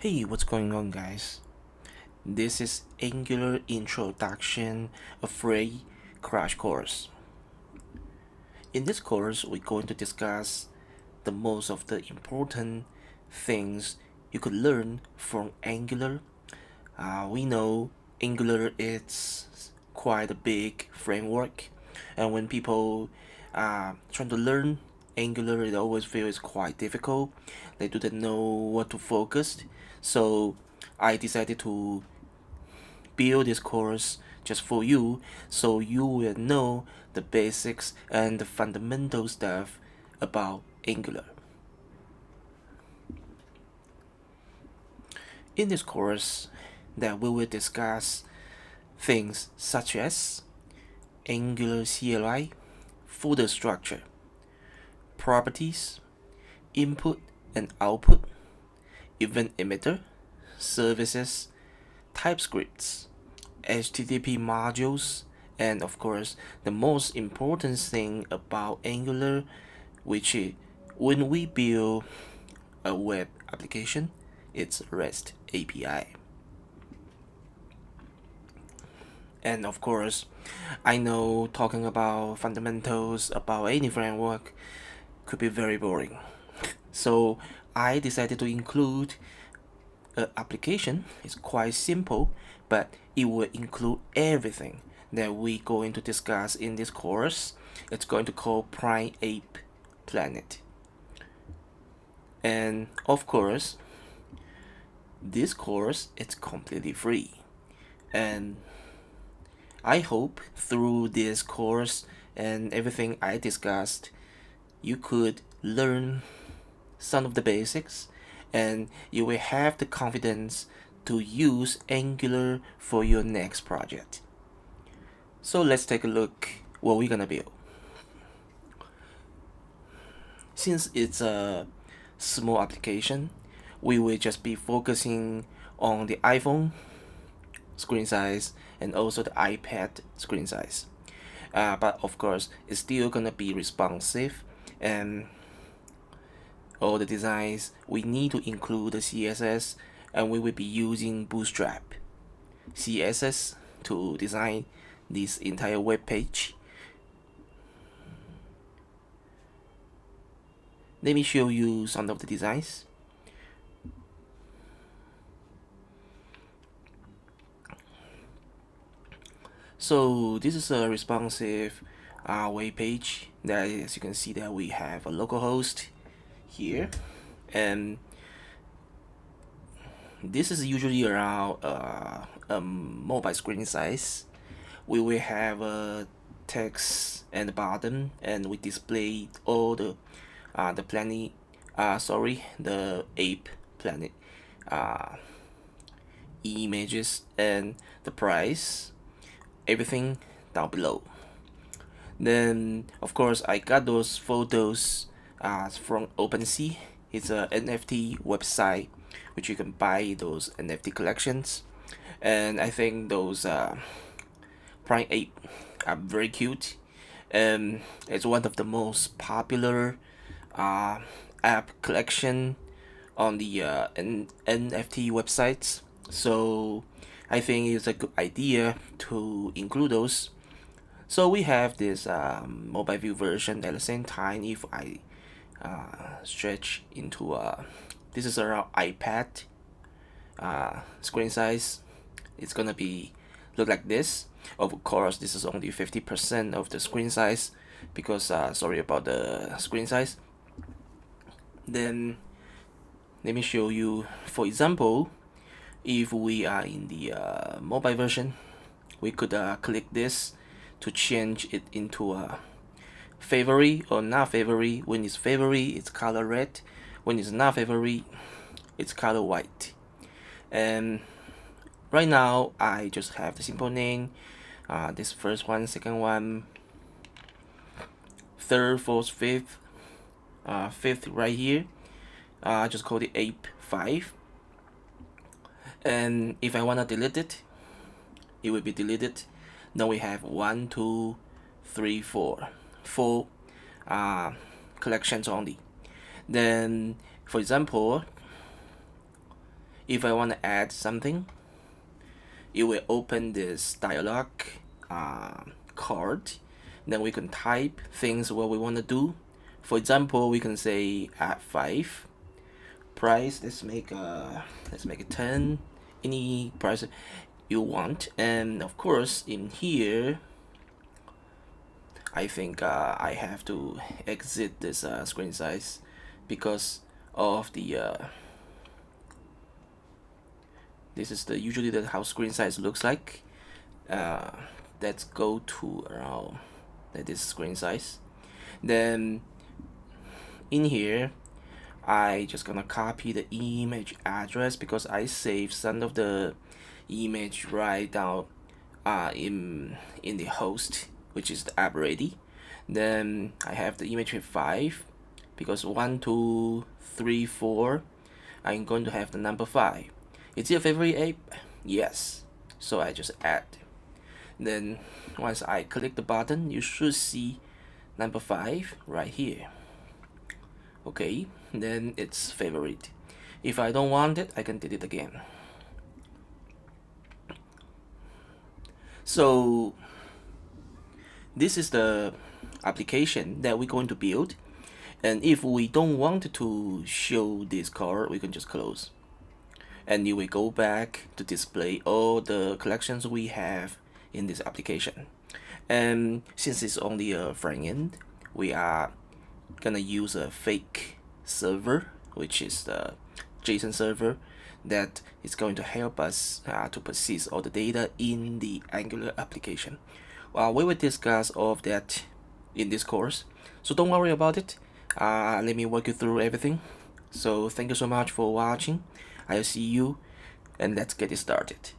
Hey, what's going on, guys? This is Angular Introduction, a free crash course. In this course, we're going to discuss the most of the important things you could learn from Angular. We know Angular is quite a big framework, and when people trying to learn Angular, it always feels quite difficult. They do not know what to focus. So I decided to build this course just for you, so you will know the basics and the fundamental stuff about Angular. In this course, that we will discuss things such as Angular CLI, folder structure, properties, input and output, event emitter, services, TypeScripts, HTTP modules, and of course, the most important thing about Angular, which is when we build a web application, it's REST API. And of course, I know talking about fundamentals about any framework could be very boring. So I decided to include an application. It's quite simple, but it will include everything that we're going to discuss in this course. It's going to call Prime Ape Planet. And of course, this course is completely free. And I hope through this course and everything I discussed, you could learn some of the basics and you will have the confidence to use Angular for your next project. So let's take a look what we're gonna build. Since it's a small application, we will just be focusing on the iPhone screen size and also the iPad screen size. But of course, it's still gonna be responsive, and all the designs we need to include the CSS, and we will be using Bootstrap CSS to design this entire web page. Let me show you some of the designs. So this is a responsive web page that, as you can see, that we have a localhost here, and this is usually around a mobile screen size. We will have a text at the bottom, and we display all the planet, the ape planet images and the price, everything down below. Then of course I got those photos from OpenSea. It's a NFT website which you can buy those NFT collections, and I think those Prime Ape are very cute. It's one of the most popular app collection on the NFT websites. So I think it's a good idea to include those. So we have this mobile view version. At the same time, if I stretch into this is around iPad screen size, it's gonna be look like this. Of course, this is only 50% of the screen size because sorry about the screen size. Then let me show you. For example, if we are in the mobile version, we could click this to change it into a favorite or not favorite. When it's favorite, it's color red. When it's not favorite, it's color white. And right now I just have the simple name, this first one, second one, third, fourth, fifth, fifth right here. I just call it ape 5. And if I wanna delete it, it will be deleted. Now we have 1, 2, 3, 4, 4 collections only. Then for example, If I want to add something, it will open this dialog card. Then we can type things what we want to do. For example, we can say add 5 price. Let's make it 10. Any price you want, and of course in here I think I have to exit this screen size because of the this is the usually the how screen size looks like. Let's go to around this screen size. Then in here I just gonna copy the image address because I saved some of the image right down in the host, which is the app ready. Then I have the image with 5 because 1 2 3 4 I'm going to have the number 5. Is it a favorite app? Yes, so I just add. Then once I click the button, you should see number 5 right here. Okay, then it's favorite. If I don't want it, I can delete again. So this is the application that we're going to build, and if we don't want to show this card, we can just close, and you will go back to display all the collections we have in this application. And since it's only a front end, we are gonna use a fake server, which is the JSON server that is going to help us to persist all the data in the Angular application. We will discuss all of that in this course, so don't worry about it. Let me walk you through everything. So thank you so much for watching. I'll see you, and let's get it started.